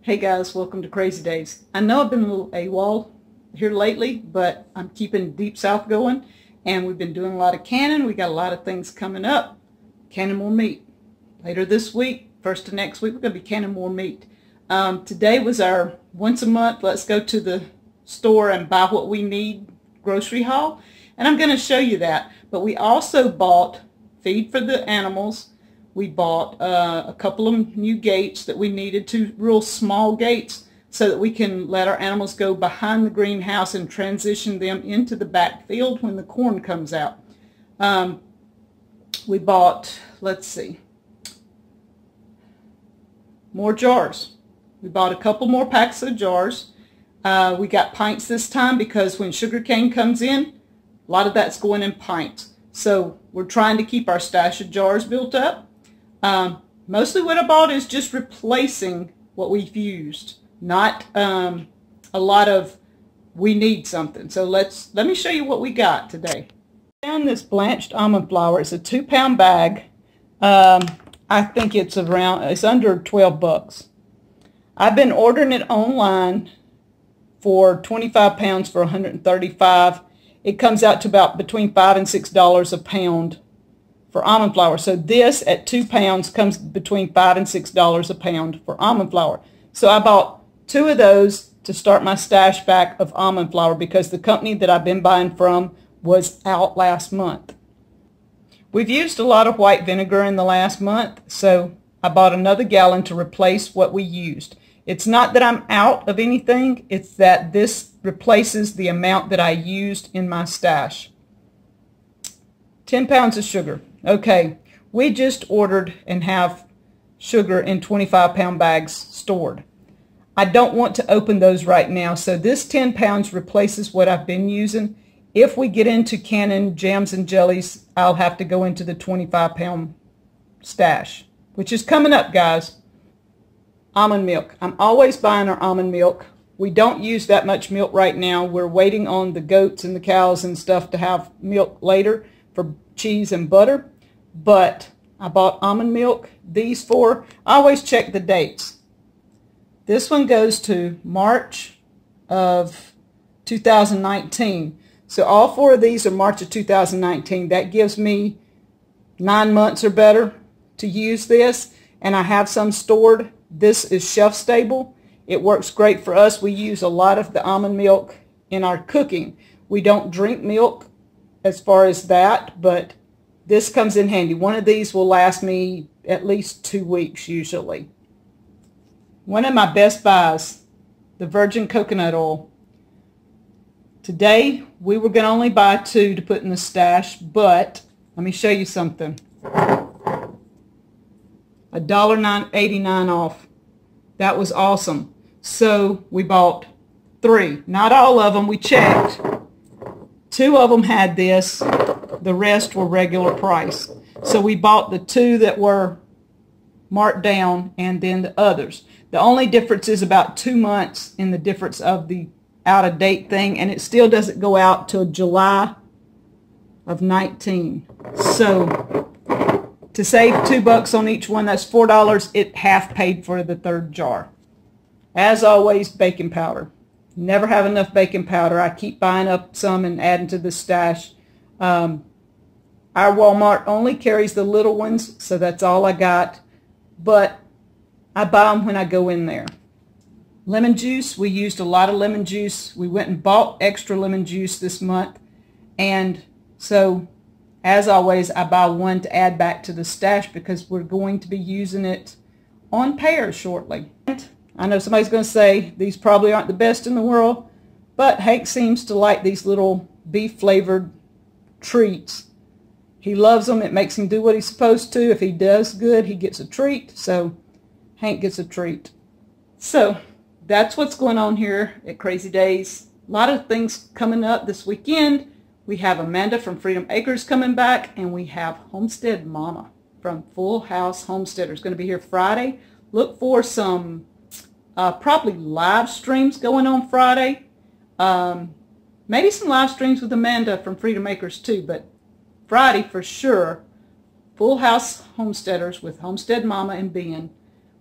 Hey guys, welcome to Crazy Days. I know I've been a little AWOL here lately, but I'm keeping Deep South going, and we've been doing a lot of canning. We got a lot of things coming up. Canning more meat. Later this week, first of next week, we're going to be canning more meat. Today was our once a month, let's go to the store and buy what we need grocery haul, and I'm going to show you that. But we also bought feed for the animals. We bought a couple of new gates that we needed, two real small gates, so that we can let our animals go behind the greenhouse and transition them into the back field when the corn comes out. We bought, let's see, more jars. We bought a couple more packs of jars. We got pints this time because when sugarcane comes in, a lot of that's going in pints. So we're trying to keep our stash of jars built up. Mostly what I bought is just replacing what we've used, not a lot of we need something. So let me show you what we got today. I found this blanched almond flour. It's a 2-pound bag. I think it's under 12 bucks. I've been ordering it online for 25 pounds for 135. It comes out to about between $5 and $6 a pound for almond flour. So this at 2 pounds comes between $5 and $6 a pound for almond flour. So I bought 2 of those to start my stash back of almond flour because the company that I've been buying from was out last month. We've used a lot of white vinegar in the last month, so I bought another gallon to replace what we used. It's not that I'm out of anything, it's that this replaces the amount that I used in my stash. 10 pounds of sugar. Okay, we just ordered and have sugar in 25-pound bags stored. I don't want to open those right now, so this 10 pounds replaces what I've been using. If we get into canning jams and jellies, I'll have to go into the 25-pound stash, which is coming up, guys. Almond milk. I'm always buying our almond milk. We don't use that much milk right now. We're waiting on the goats and the cows and stuff to have milk later for cheese and butter. But I bought almond milk. These 4, I always check the dates. This one goes to March of 2019. So all 4 of these are March of 2019. That gives me 9 months or better to use this. And I have some stored. This is shelf stable. It works great for us. We use a lot of the almond milk in our cooking. We don't drink milk as far as that, but this comes in handy. One of these will last me at least 2 weeks usually. One of my best buys, the virgin coconut oil. Today we were going to only buy 2 to put in the stash, but let me show you something. $1.89 off. That was awesome. So we bought 3. Not all of them. We checked. 2 of them had this. The rest were regular price. So we bought the 2 that were marked down and then the others. The only difference is about 2 months in the difference of the out-of-date thing, and it still doesn't go out till July of 19. So to save 2 bucks on each one, that's $4. It half paid for the 3rd jar. As always, baking powder. Never have enough baking powder. I keep buying up some and adding to the stash. Our Walmart only carries the little ones, so that's all I got. But I buy them when I go in there. Lemon juice. We used a lot of lemon juice. We went and bought extra lemon juice this month. And so, as always, I buy 1 to add back to the stash because we're going to be using it on pairs shortly. I know somebody's going to say these probably aren't the best in the world, but Hank seems to like these little beef-flavored treats. He loves them. It makes him do what he's supposed to. If he does good, he gets a treat. So Hank gets a treat. So that's what's going on here at Crazy Days. A lot of things coming up this weekend. We have Amanda from Freedom Acres coming back, and we have Homestead Mama from Full House Homesteaders going to be here Friday. Look for some probably live streams going on Friday. Maybe some live streams with Amanda from Freedom Acres too, but Friday for sure, Full House Homesteaders with Homestead Mama and Ben.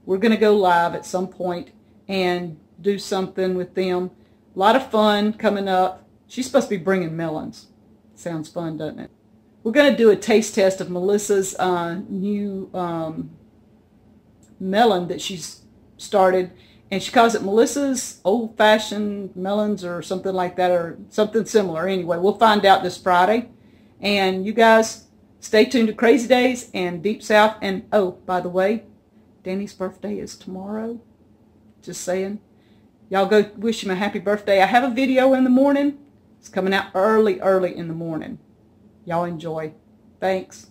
We're going to go live at some point, and do something with them. A lot of fun coming up. She's supposed to be bringing melons. Sounds fun, doesn't it? We're going to do a taste test of Melissa's new melon that she's started. And she calls it Melissa's old-fashioned melons or something like that, or something similar. Anyway, we'll find out this Friday. And you guys, stay tuned to Crazy Days and Deep South. And, oh, by the way, Danny's birthday is tomorrow. Just saying. Y'all go wish him a happy birthday. I have a video in the morning. It's coming out early in the morning. Y'all enjoy. Thanks.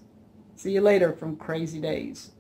See you later from Crazy Days.